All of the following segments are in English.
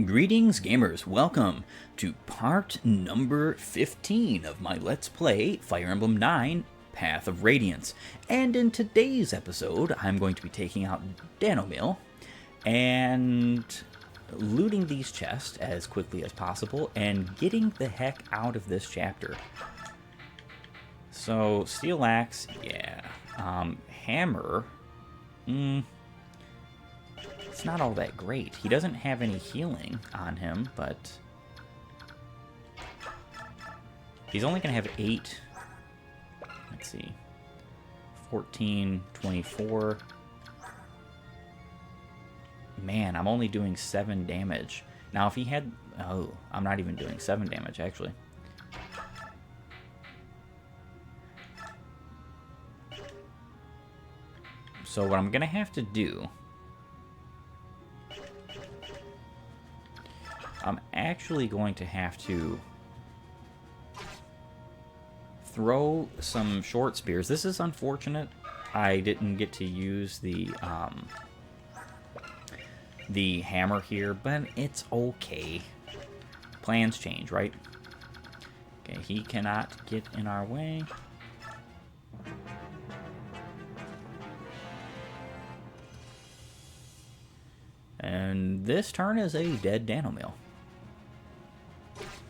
Greetings, gamers. Welcome to part number 15 of my Let's Play Fire Emblem 9 Path of Radiance. And in today's episode, I'm going to be taking out Danomil and looting these chests as quickly as possible and getting the heck out of this chapter. So, Steel Axe, yeah. Hammer, it's not all that great. He doesn't have any healing on him, but he's only going to have 8. Let's see. 14, 24. Man, I'm only doing 7 damage. Now, if he had... Oh, I'm not even doing 7 damage, actually. So what I'm going to have to do... I'm actually going to have to throw some short spears. This is unfortunate. I didn't get to use the hammer here, but it's okay. Plans change, right? Okay, he cannot get in our way. And this turn is a dead Danomil.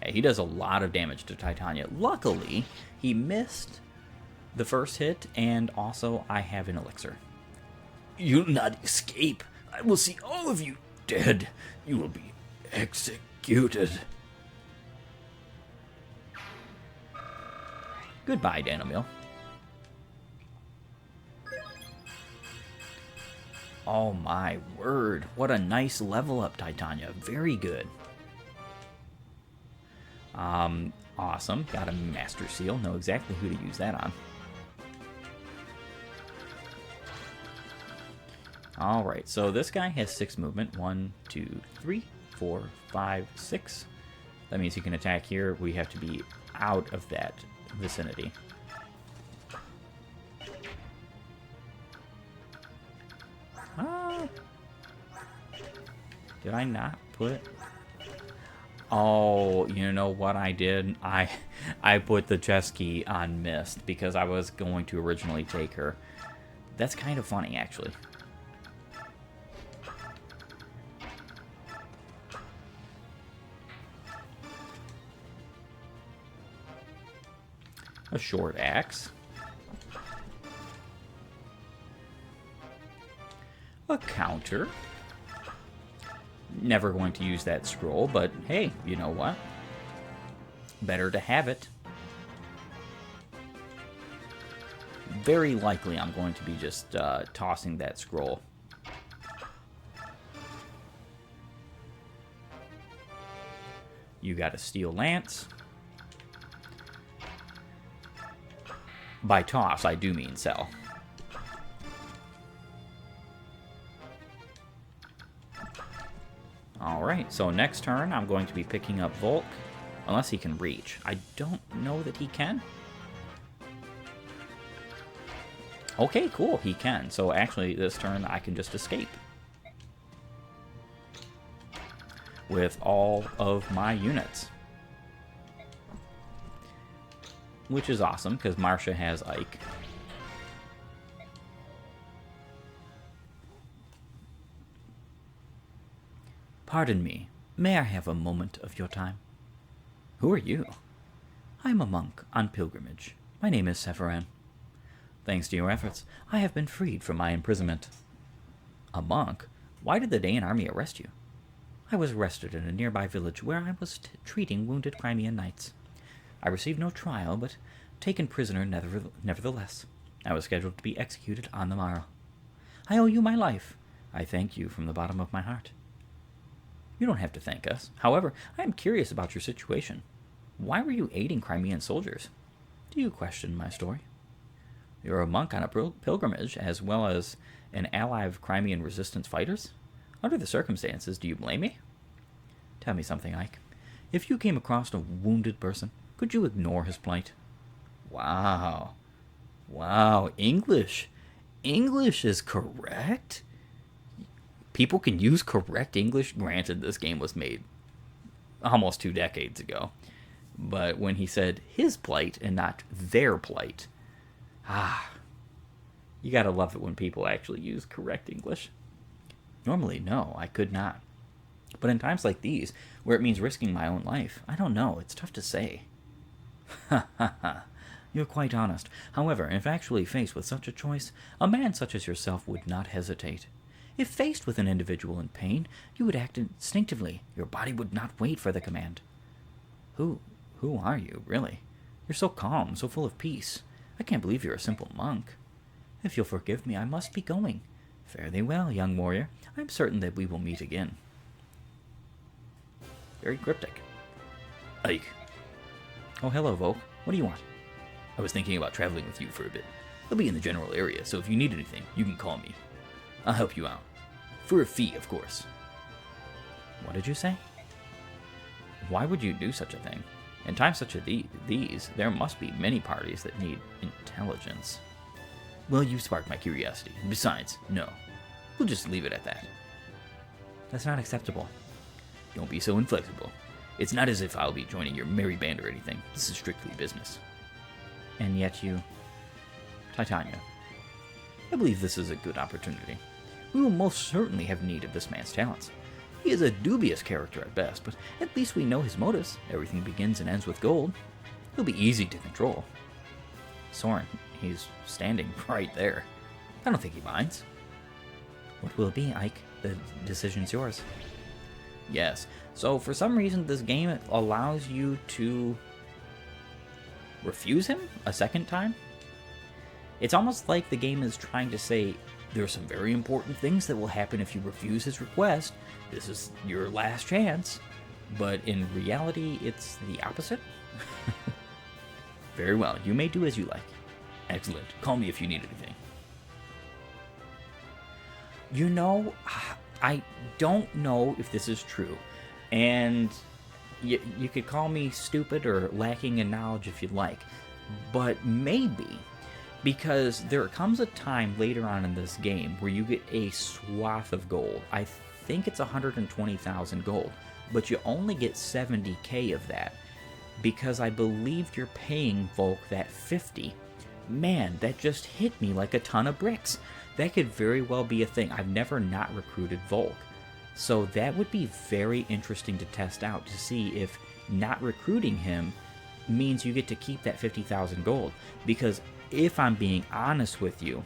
He does a lot of damage to Titania. Luckily, he missed the first hit, and also I have an elixir. You'll not escape. I will see all of you dead. You will be executed. Goodbye, Danomil. Oh my word. What a nice level up, Titania. Very good. Awesome. Got a Master Seal. Know exactly who to use that on. Alright, so this guy has 6 movement. 1, 2, 3, 4, 5, 6. That means he can attack here. We have to be out of that vicinity. Did I not put... Oh, you know what I did? I put the chest key on Mist because I was going to originally take her. That's kind of funny, actually. A short axe. A counter. Never going to use that scroll, but hey, you know what? Better to have it. Very likely I'm going to be just tossing that scroll. You got a steel lance. By toss, I do mean sell. Alright, so next turn I'm going to be picking up Volk, unless he can reach. I don't know that he can. Okay, cool, he can. So actually this turn I can just escape with all of my units. Which is awesome, because Marcia has Ike. Pardon me, may I have a moment of your time? Who are you? I am a monk on pilgrimage. My name is Sephiran. Thanks to your efforts, I have been freed from my imprisonment. A monk? Why did the Daean army arrest you? I was arrested in a nearby village where I was treating wounded Crimean knights. I received no trial, but taken prisoner nevertheless. I was scheduled to be executed on the morrow. I owe you my life. I thank you from the bottom of my heart. You don't have to thank us. However, I am curious about your situation. Why were you aiding Crimean soldiers? Do you question my story? You're a monk on a pilgrimage, as well as an ally of Crimean resistance fighters? Under the circumstances, do you blame me? Tell me something, Ike. If you came across a wounded person, could you ignore his plight? Wow. Wow, English. English is correct? People can use correct English. Granted, this game was made almost 2 decades ago. But when he said his plight and not their plight, you gotta love it when people actually use correct English. Normally, no, I could not. But in times like these, where it means risking my own life, I don't know, it's tough to say. Ha ha ha. You're quite honest. However, if actually faced with such a choice, a man such as yourself would not hesitate. If faced with an individual in pain, you would act instinctively. Your body would not wait for the command. Who are you, really? You're so calm, so full of peace. I can't believe you're a simple monk. If you'll forgive me, I must be going. Fare thee well, young warrior. I'm certain that we will meet again. Very cryptic. Ike. Oh, hello, Volk. What do you want? I was thinking about traveling with you for a bit. I'll be in the general area, so if you need anything, you can call me. I'll help you out. For a fee, of course. What did you say? Why would you do such a thing? In times such as these, there must be many parties that need intelligence. Well, you sparked my curiosity. Besides, no. We'll just leave it at that. That's not acceptable. Don't be so inflexible. It's not as if I'll be joining your merry band or anything. This is strictly business. And yet you... Titania. I believe this is a good opportunity. We will most certainly have need of this man's talents. He is a dubious character at best, but at least we know his motives. Everything begins and ends with gold. He'll be easy to control. Soren, he's standing right there. I don't think he minds. What will it be, Ike? The decision's yours. Yes, so for some reason this game allows you to refuse him a second time. It's almost like the game is trying to say, there are some very important things that will happen if you refuse his request. This is your last chance. But in reality, it's the opposite. Very well, you may do as you like. Excellent. Call me if you need anything. You know, I don't know if this is true. And you could call me stupid or lacking in knowledge if you'd like. But maybe... because there comes a time later on in this game where you get a swath of gold. I think it's 120,000 gold, but you only get 70k of that because I believe you're paying Volk that 50. Man, that just hit me like a ton of bricks. That could very well be a thing. I've never not recruited Volk, so that would be very interesting to test out to see if not recruiting him means you get to keep that 50,000 gold, because if I'm being honest with you,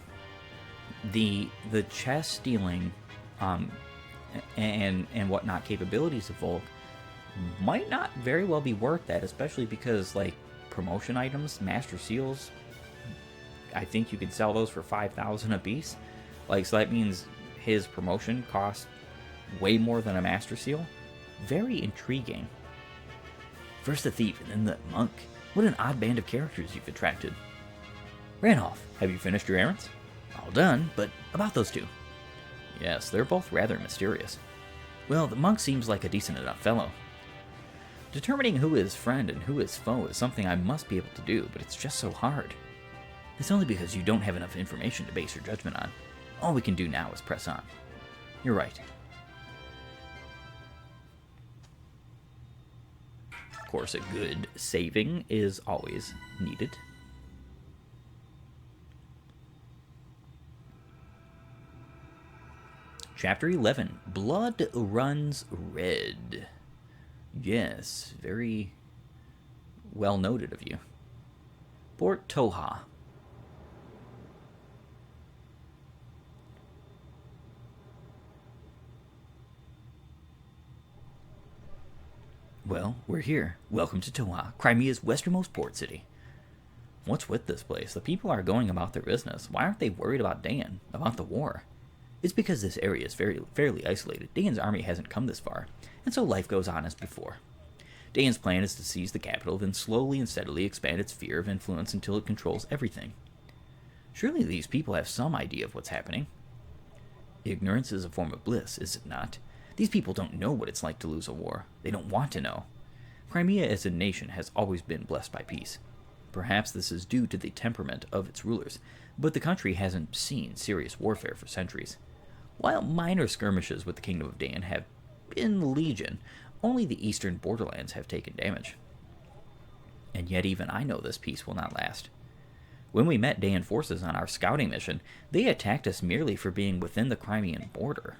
the chest stealing and whatnot capabilities of Volk might not very well be worth that, especially because like promotion items, master seals, I think you could sell those for 5,000 a piece. Like, so that means his promotion costs way more than a master seal. Very intriguing. First the thief and then the monk. What an odd band of characters you've attracted. Randolph, have you finished your errands? All done, but about those two. Yes, they're both rather mysterious. Well, the monk seems like a decent enough fellow. Determining who is friend and who is foe is something I must be able to do, but it's just so hard. It's only because you don't have enough information to base your judgment on. All we can do now is press on. You're right. Of course, a good saving is always needed. Chapter 11, Blood Runs Red. Yes, very well noted of you. Port Toha. Well, we're here. Welcome to Toha, Crimea's westernmost port city. What's with this place? The people are going about their business. Why aren't they worried about Dan, about the war? It's because this area is fairly isolated. Dane's army hasn't come this far, and so life goes on as before. Dane's plan is to seize the capital, then slowly and steadily expand its sphere of influence until it controls everything. Surely these people have some idea of what's happening. Ignorance is a form of bliss, is it not? These people don't know what it's like to lose a war. They don't want to know. Crimea as a nation has always been blessed by peace. Perhaps this is due to the temperament of its rulers, but the country hasn't seen serious warfare for centuries. While minor skirmishes with the Kingdom of Dan have been legion, only the eastern borderlands have taken damage. And yet even I know this peace will not last. When we met Dan forces on our scouting mission, they attacked us merely for being within the Crimean border.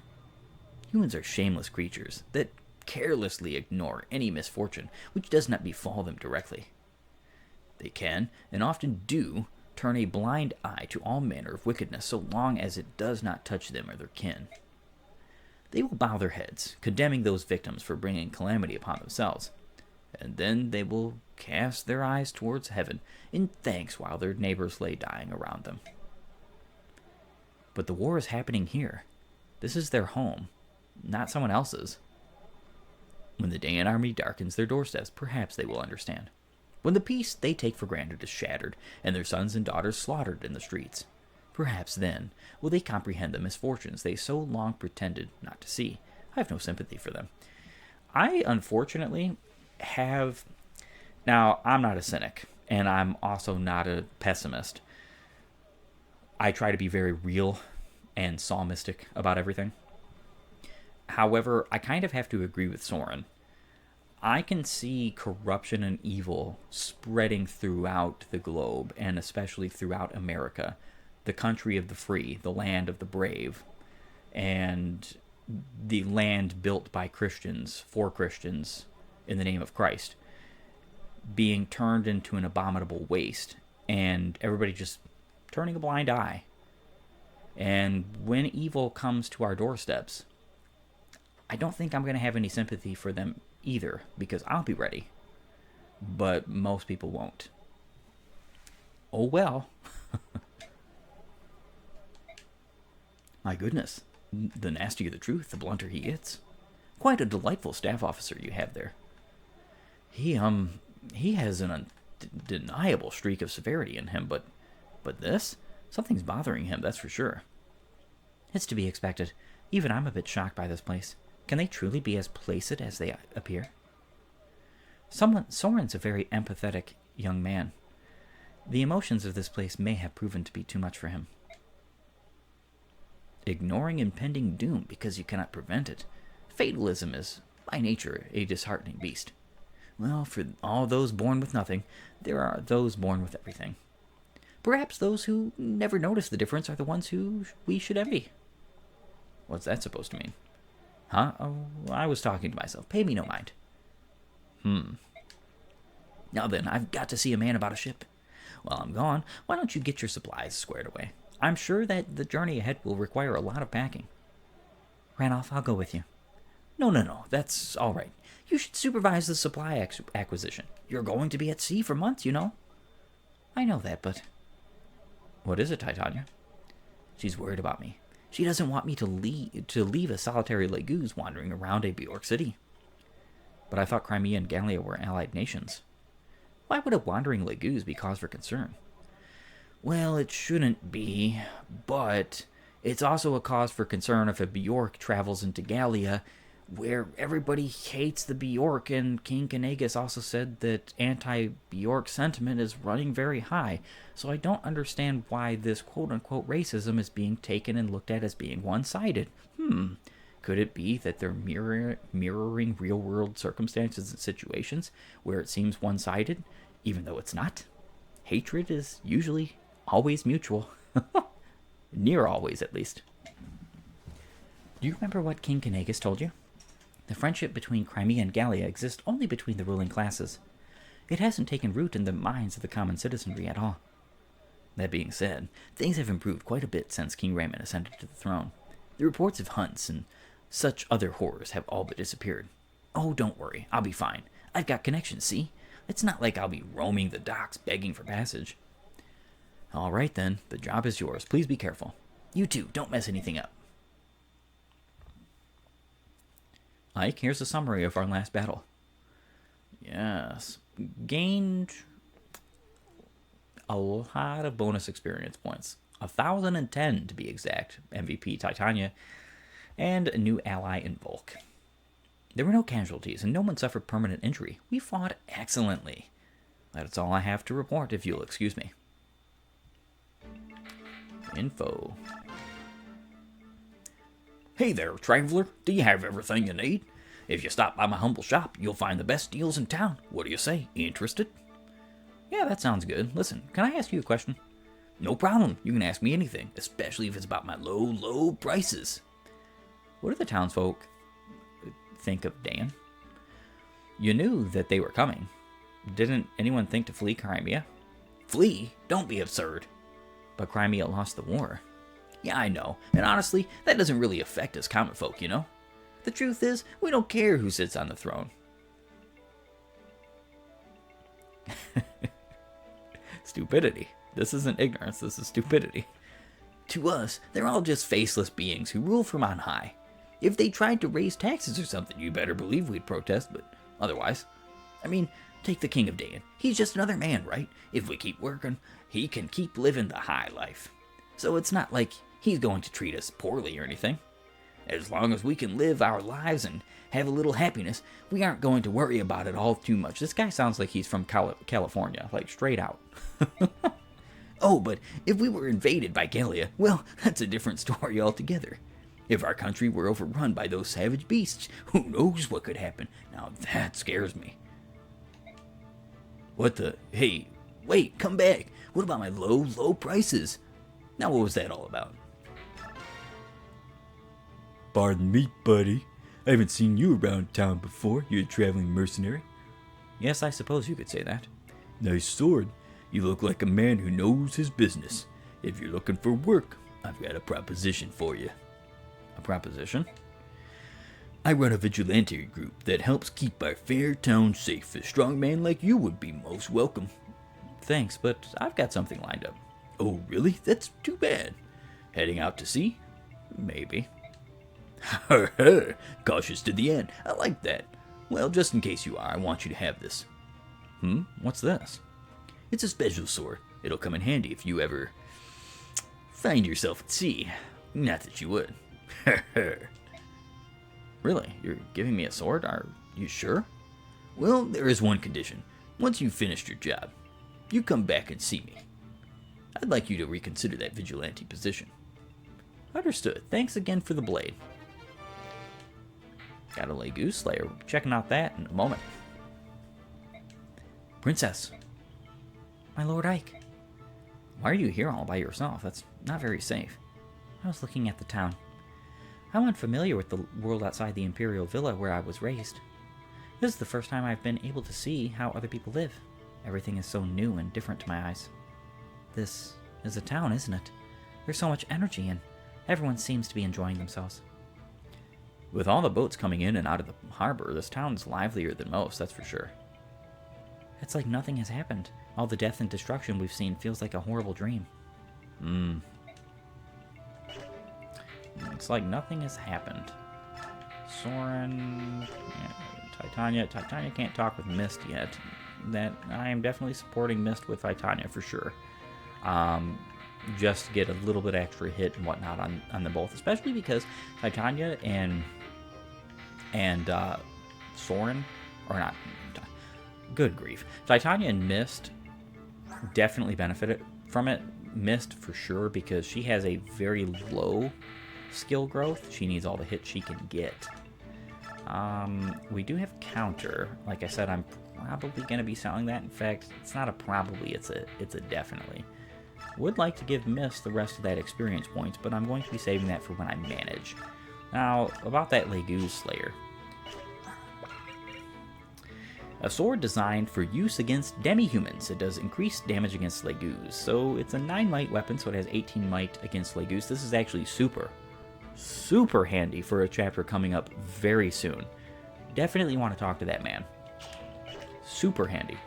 Humans are shameless creatures that carelessly ignore any misfortune which does not befall them directly. They can, and often do, turn a blind eye to all manner of wickedness so long as it does not touch them or their kin. They will bow their heads, condemning those victims for bringing calamity upon themselves, and then they will cast their eyes towards heaven in thanks while their neighbors lay dying around them. But the war is happening here. This is their home, not someone else's. When the Dayan army darkens their doorsteps, perhaps they will understand. When the peace they take for granted is shattered, and their sons and daughters slaughtered in the streets, perhaps then will they comprehend the misfortunes they so long pretended not to see. I have no sympathy for them. I, unfortunately, have... Now, I'm not a cynic, and I'm also not a pessimist. I try to be very real and psalmistic about everything. However, I kind of have to agree with Soren. I can see corruption and evil spreading throughout the globe, and especially throughout America, the country of the free, the land of the brave, and the land built by Christians, for Christians, in the name of Christ, being turned into an abominable waste, and everybody just turning a blind eye. And when evil comes to our doorsteps, I don't think I'm going to have any sympathy for them either, because I'll be ready. But most people won't. Oh well. My goodness. The nastier the truth, the blunter he gets. Quite a delightful staff officer you have there. He has an undeniable streak of severity in him, but this? Something's bothering him, that's for sure. It's to be expected. Even I'm a bit shocked by this place. Can they truly be as placid as they appear? Soren's a very empathetic young man. The emotions of this place may have proven to be too much for him. Ignoring impending doom because you cannot prevent it. Fatalism is, by nature, a disheartening beast. Well, for all those born with nothing, there are those born with everything. Perhaps those who never notice the difference are the ones who we should envy. What's that supposed to mean? Huh? Oh, I was talking to myself. Pay me no mind. Now then, I've got to see a man about a ship. While I'm gone, why don't you get your supplies squared away? I'm sure that the journey ahead will require a lot of packing. Ranulph, I'll go with you. No, that's all right. You should supervise the supply acquisition. You're going to be at sea for months, you know. I know that, but... What is it, Titania? She's worried about me. She doesn't want me to leave a solitary Leguse wandering around a Bjork city. But I thought Crimea and Gallia were allied nations. Why would a wandering Leguse be cause for concern? Well, it shouldn't be, but it's also a cause for concern if a Bjork travels into Gallia, where everybody hates the Bjork, and King Kanagas also said that anti-Bjork sentiment is running very high, so I don't understand why this quote-unquote racism is being taken and looked at as being one-sided. Could it be that they're mirroring real-world circumstances and situations where it seems one-sided, even though it's not? Hatred is usually always mutual. Near always, at least. Do you remember what King Kanagas told you? The friendship between Crimea and Gallia exists only between the ruling classes. It hasn't taken root in the minds of the common citizenry at all. That being said, things have improved quite a bit since King Raymond ascended to the throne. The reports of hunts and such other horrors have all but disappeared. Oh, don't worry, I'll be fine. I've got connections, see? It's not like I'll be roaming the docks begging for passage. All right then, the job is yours. Please be careful. You too, don't mess anything up. Ike, here's a summary of our last battle. Yes. Gained a lot of bonus experience points. 1,010 to be exact. MVP Titania. And a new ally in Volk. There were no casualties, and no one suffered permanent injury. We fought excellently. That's all I have to report, if you'll excuse me. Info. Hey there, traveler. Do you have everything you need? If you stop by my humble shop, you'll find the best deals in town. What do you say? Interested? Yeah, that sounds good. Listen, can I ask you a question? No problem. You can ask me anything, especially if it's about my low prices. What do the townsfolk think of Dan? You knew that they were coming. Didn't anyone think to flee Crimea? Flee? Don't be absurd. But Crimea lost the war. Yeah, I know. And honestly, that doesn't really affect us common folk, you know? The truth is, we don't care who sits on the throne. Stupidity. This isn't ignorance, this is stupidity. To us, they're all just faceless beings who rule from on high. If they tried to raise taxes or something, you better believe we'd protest, but otherwise. I mean, take the King of Dan. He's just another man, right? If we keep working, he can keep living the high life. So it's not like he's going to treat us poorly or anything. As long as we can live our lives and have a little happiness, we aren't going to worry about it all too much. This guy sounds like he's from California, like straight out. Oh, but if we were invaded by Gallia, well, that's a different story altogether. If our country were overrun by those savage beasts, who knows what could happen? Now that scares me. What the? Hey, wait, come back. What about my low prices? Now what was that all about? Pardon me, buddy. I haven't seen you around town before. You're a traveling mercenary. Yes, I suppose you could say that. Nice sword. You look like a man who knows his business. If you're looking for work, I've got a proposition for you. A proposition? I run a vigilante group that helps keep our fair town safe. A strong man like you would be most welcome. Thanks, but I've got something lined up. Oh, really? That's too bad. Heading out to sea? Maybe. Cautious to the end. I like that. Well, just in case you are, I want you to have this. What's this? It's a special sword. It'll come in handy if you ever find yourself at sea. Not that you would. Really? You're giving me a sword? Are you sure? Well, there is one condition. Once you've finished your job, you come back and see me. I'd like you to reconsider that vigilante position. Understood. Thanks again for the blade. Got a Legoose Slayer. Checking out that in a moment. Princess. My Lord Ike. Why are you here all by yourself? That's not very safe. I was looking at the town. I'm unfamiliar with the world outside the Imperial Villa where I was raised. This is the first time I've been able to see how other people live. Everything is so new and different to my eyes. This is a town, isn't it? There's so much energy and everyone seems to be enjoying themselves. With all the boats coming in and out of the harbor, this town's livelier than most, that's for sure. It's like nothing has happened. All the death and destruction we've seen feels like a horrible dream. It's like nothing has happened. Soren, Titania. Titania can't talk with Mist yet. That I am definitely supporting Mist with Titania for sure. Just to get a little bit extra hit and whatnot on them both, especially because Titania and Soren, or not, good grief, Titania and Mist definitely benefited from it. Mist for sure, because she has a very low skill growth. She needs all the hits she can get. We do have counter. Like I said, I'm probably going to be selling that. In fact, it's not a probably, it's a definitely. Would like to give Mist the rest of that experience points, but I'm going to be saving that for when I manage. Now, about that Legoose Slayer. A sword designed for use against demi-humans. It does increased damage against Legoose. So it's a 9 might weapon, so it has 18 might against Legoose. This is actually super handy for a chapter coming up very soon. Definitely want to talk to that man. Super handy.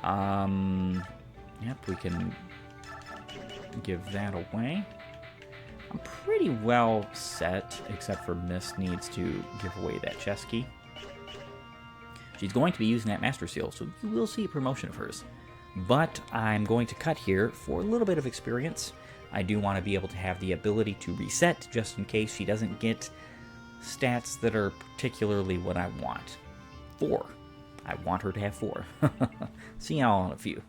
Yep, we can give that away. I'm pretty well set, except for Mist needs to give away that chest key. She's going to be using that Master Seal, so you will see a promotion of hers. But I'm going to cut here for a little bit of experience. I do want to be able to have the ability to reset, just in case she doesn't get stats that are particularly what I want. 4. I want her to have 4. See y'all in a few.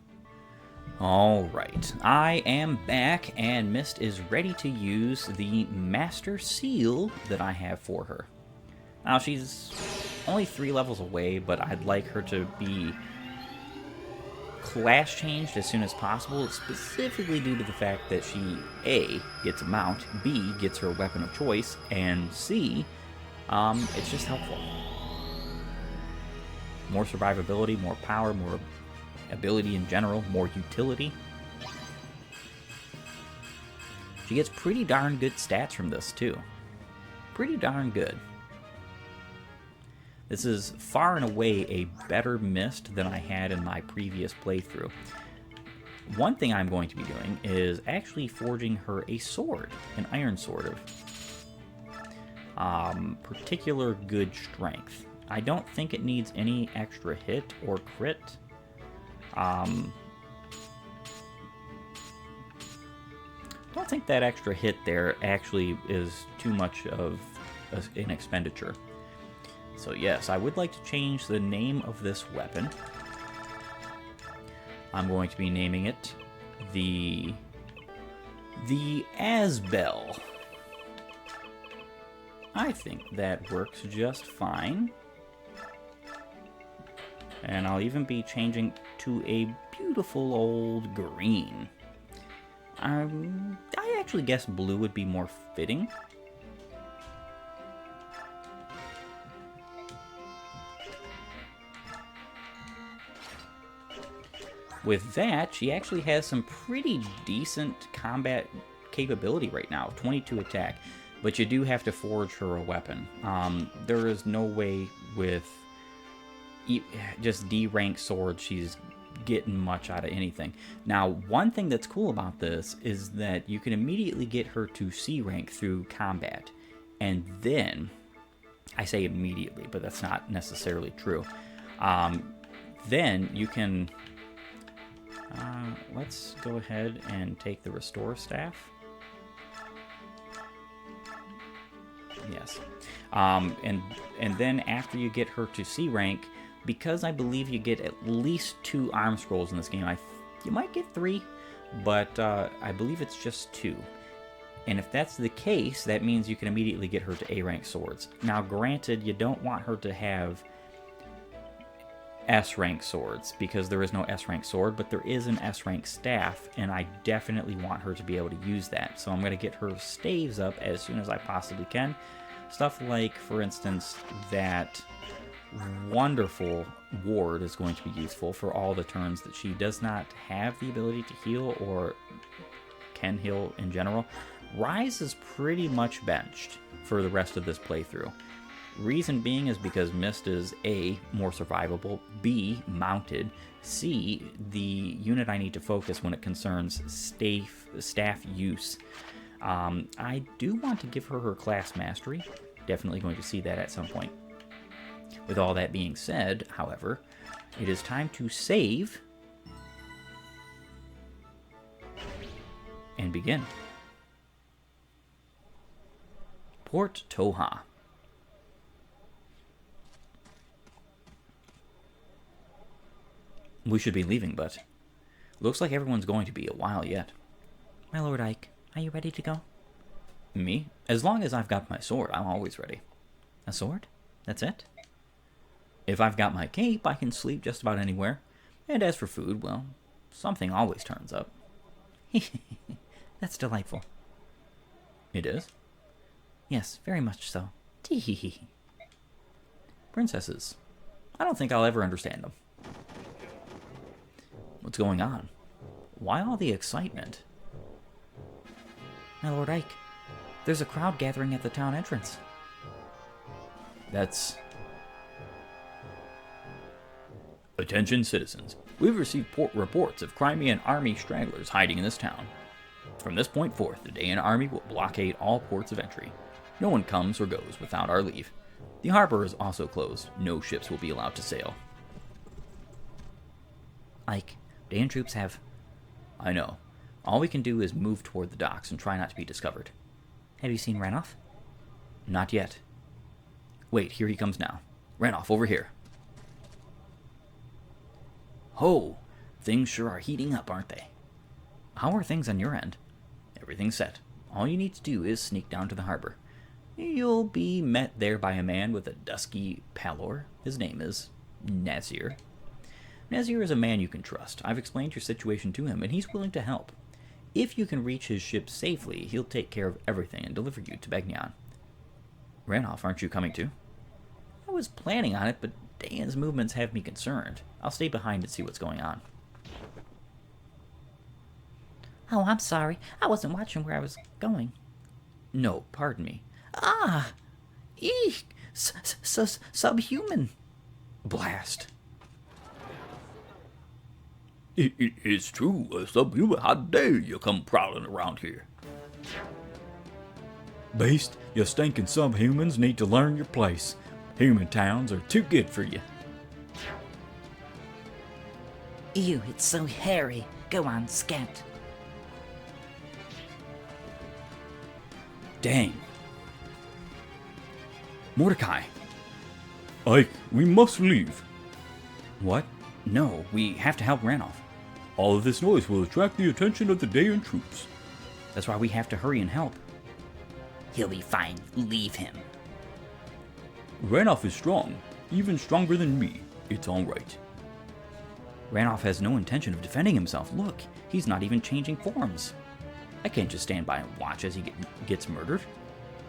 Alright, I am back, and Mist is ready to use the Master Seal that I have for her. Now, she's only 3 levels away, but I'd like her to be class changed as soon as possible, specifically due to the fact that she, A, gets a mount, B, gets her weapon of choice, and C, it's just helpful. More survivability, more power, more ability in general, more utility. She gets pretty darn good stats from this, too. Pretty darn good. This is far and away a better Mist than I had in my previous playthrough. One thing I'm going to be doing is actually forging her a sword, an iron sword of particular good strength. I don't think it needs any extra hit or crit. Don't think that extra hit there actually is too much of an expenditure. So yes, I would like to change the name of this weapon. I'm going to be naming it the Asbel. I think that works just fine. And I'll even be changing to a beautiful old green. I actually guess blue would be more fitting. With that, she actually has some pretty decent combat capability right now, 22 attack. But you do have to forge her a weapon. There is no way with just D rank sword she's getting much out of anything. Now, one thing that's cool about this is that you can immediately get her to C rank through combat. And then, I say immediately, but that's not necessarily true. Then you can, let's go ahead and take the restore staff. Yes. And then after you get her to C rank, because I believe you get at least 2 arm scrolls in this game, you might get 3, but I believe it's just 2. And if that's the case, that means you can immediately get her to A rank swords. Now, granted, you don't want her to have S rank swords, because there is no S rank sword, but there is an S rank staff, and I definitely want her to be able to use that. So I'm going to get her staves up as soon as I possibly can. Stuff like, for instance, that wonderful ward is going to be useful for all the turns that she does not have the ability to heal or can heal in general. Rise is pretty much benched for the rest of this playthrough. Reason being is because Mist is A, more survivable, B, mounted, C, the unit I need to focus when it concerns staff use. I do want to give her class mastery. Definitely going to see that at some point. With all that being said, however, it is time to save and begin. Port Toha. We should be leaving, but looks like everyone's going to be a while yet. My Lord Ike, are you ready to go? Me? As long as I've got my sword, I'm always ready. A sword? That's it? If I've got my cape, I can sleep just about anywhere. And as for food, well, something always turns up. That's delightful. It is? Yes, very much so. Tee-hee-hee. Princesses. I don't think I'll ever understand them. What's going on? Why all the excitement? My Lord Ike, there's a crowd gathering at the town entrance. That's... Attention citizens. We've received reports of Crimean army stragglers hiding in this town. From this point forth, the Daean army will blockade all ports of entry. No one comes or goes without our leave. The harbor is also closed. No ships will be allowed to sail. Ike, Daean troops have... I know. All we can do is move toward the docks and try not to be discovered. Have you seen Ranulf? Not yet. Wait, here he comes now. Ranulf, over here. Ho! Things sure are heating up, aren't they? How are things on your end? Everything's set. All you need to do is sneak down to the harbor. You'll be met there by a man with a dusky pallor. His name is Nazir. Nazir is a man you can trust. I've explained your situation to him, and he's willing to help. If you can reach his ship safely, he'll take care of everything and deliver you to Begnion. Ranoff, aren't you coming too? I was planning on it, but Dayan's movements have me concerned. I'll stay behind and see what's going on. Oh, I'm sorry. I wasn't watching where I was going. No, pardon me. Ah! Eek! Subhuman! Blast. It's true, a subhuman. How dare you come prowling around here? Beast, you stinking subhumans need to learn your place. Human towns are too good for you. Ew, it's so hairy. Go on, scat. Dang. Mordecai. Ike, we must leave. What? No, we have to help Ranoff. All of this noise will attract the attention of the Dayan troops. That's why we have to hurry and help. He'll be fine. Leave him. Ranoff is strong, even stronger than me. It's all right. Ranoff has no intention of defending himself. Look, he's not even changing forms. I can't just stand by and watch as he gets murdered.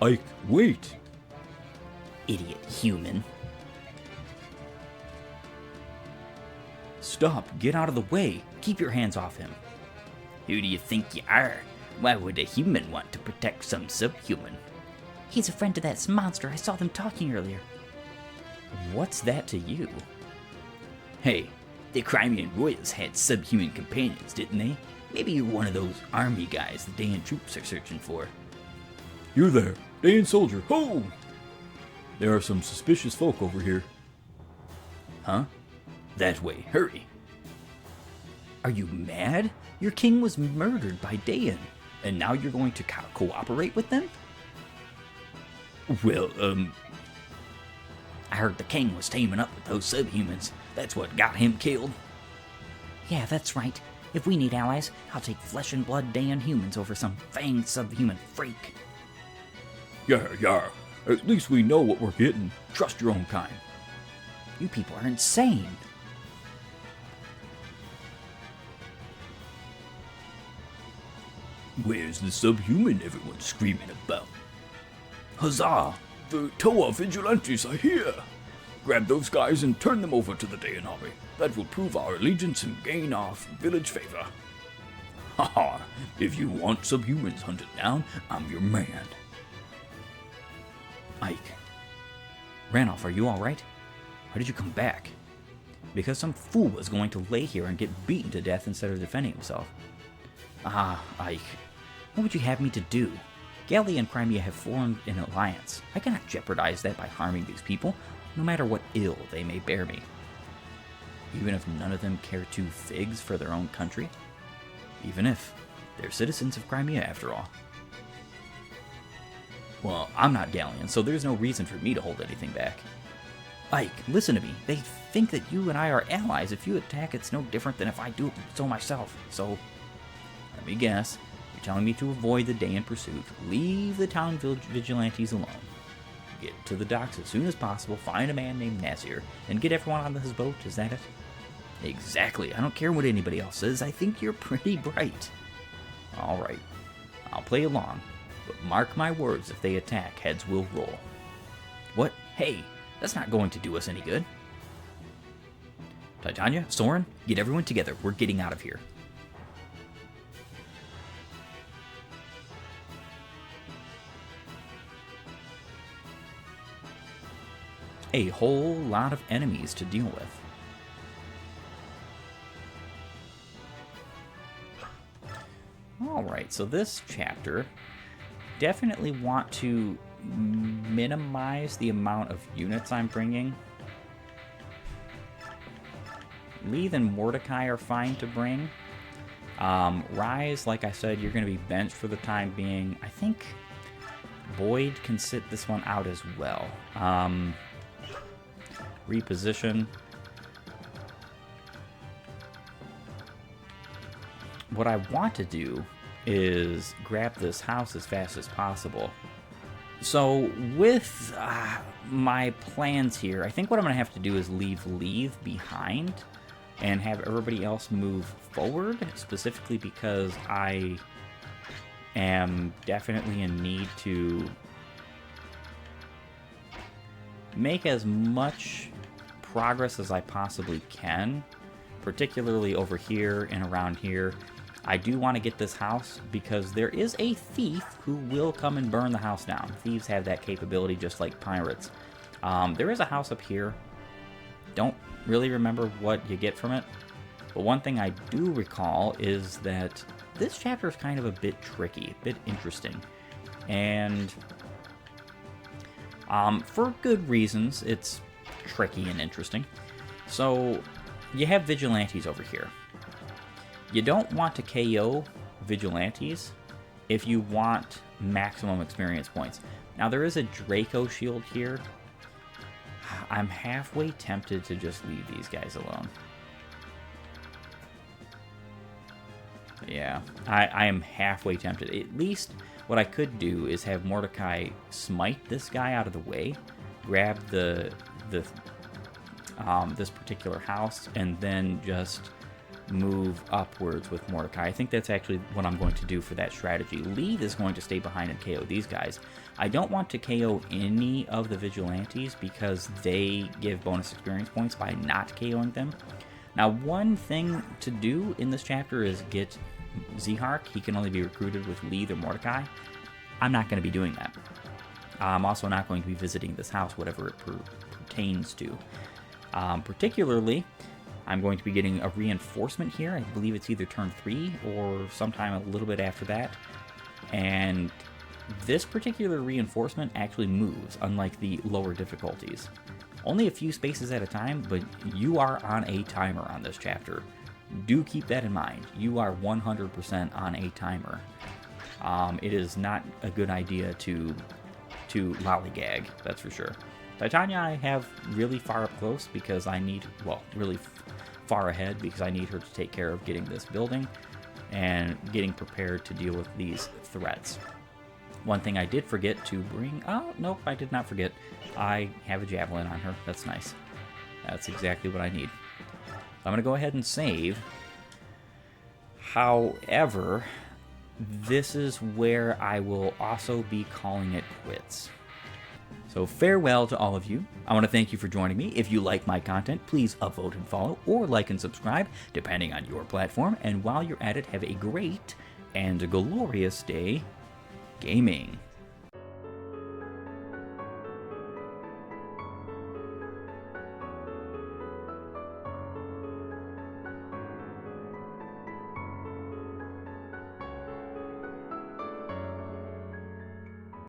Ike, wait. Idiot human. Stop, get out of the way. Keep your hands off him. Who do you think you are? Why would a human want to protect some subhuman? He's a friend to that monster. I saw them talking earlier. What's that to you? Hey, the Crimean Royals had subhuman companions, didn't they? Maybe you're one of those army guys the Dayan troops are searching for. You there, Dayan soldier, ho! There are some suspicious folk over here. Huh? That way, hurry. Are you mad? Your king was murdered by Dayan, and now you're going to cooperate with them? Well, I heard the king was teaming up with those subhumans. That's what got him killed. Yeah, that's right. If we need allies, I'll take flesh and blood Dayan humans over some fanged subhuman freak. Yeah. At least we know what we're getting. Trust your own kind. You people are insane. Where's the subhuman everyone's screaming about? Huzzah! The Toa Vigilantes are here! Grab those guys and turn them over to the Dayan army. That will prove our allegiance and gain our village favor. Haha, if you want subhumans hunted down, I'm your man. Ike. Ranoff, are you alright? Why did you come back? Because some fool was going to lay here and get beaten to death instead of defending himself. Ah, Ike. What would you have me to do? Gallia and Crimea have formed an alliance. I cannot jeopardize that by harming these people, no matter what ill they may bear me. Even if none of them care two figs for their own country? Even if they're citizens of Crimea, after all. Well, I'm not Gallian, so there's no reason for me to hold anything back. Ike, listen to me. They think that you and I are allies. If you attack, it's no different than if I do so myself. So, let me guess. You're telling me to avoid the Dayan pursuit, leave the town vigilantes alone, get to the docks as soon as possible, find a man named Nazir, and get everyone on his boat. Is that it? Exactly. I don't care what anybody else says. I think you're pretty bright. All right. I'll play along. But mark my words, if they attack, heads will roll. What? Hey, that's not going to do us any good. Titania, Soren, get everyone together. We're getting out of here. A whole lot of enemies to deal with. Alright, so this chapter, definitely want to minimize the amount of units I'm bringing. Leith and Mordecai are fine to bring. Rise, like I said, you're going to be benched for the time being. I think Boyd can sit this one out as well. Reposition. what I want to do is grab this house as fast as possible. So with my plans here, I think what I'm going to have to do is leave behind and have everybody else move forward, specifically because I am definitely in need to make as much progress as I possibly can, particularly over here and around here. I do want to get this house because there is a thief who will come and burn the house down. Thieves have that capability just like pirates. There is a house up here. Don't really remember what you get from it. But one thing I do recall is that this chapter is kind of a bit tricky, a bit interesting. And for good reasons, it's tricky and interesting. So you have vigilantes over here. You don't want to KO vigilantes if you want maximum experience points. Now there is a Draco shield here. I'm halfway tempted to just leave these guys alone. Yeah, I am halfway tempted. At least what I could do is have Mordecai smite this guy out of the way, grab this particular house, and then just move upwards with Mordecai. I think that's actually what I'm going to do for that strategy. Leave is going to stay behind and KO these guys. I don't want to KO any of the vigilantes because they give bonus experience points by not KOing them. Now, one thing to do in this chapter is get Zehark. He can only be recruited with Leith or Mordecai. I'm not going to be doing that. I'm also not going to be visiting this house, whatever it pertains to. Particularly, I'm going to be getting a reinforcement here. I believe it's either turn 3 or sometime a little bit after that. And this particular reinforcement actually moves, unlike the lower difficulties. Only a few spaces at a time, but you are on a timer on this chapter. Do keep that in mind. You are 100% on a timer. It is not a good idea to lollygag, that's for sure. Titania I have really far up close because I need, well, really far ahead because I need her to take care of getting this building and getting prepared to deal with these threats. One thing I did forget to bring, oh, nope, I did not forget. I have a javelin on her. That's nice. That's exactly what I need. I'm going to go ahead and save. However, this is where I will also be calling it quits. So farewell to all of you. I want to thank you for joining me. If you like my content, please upvote and follow, or like and subscribe, depending on your platform. And while you're at it, have a great and glorious day gaming.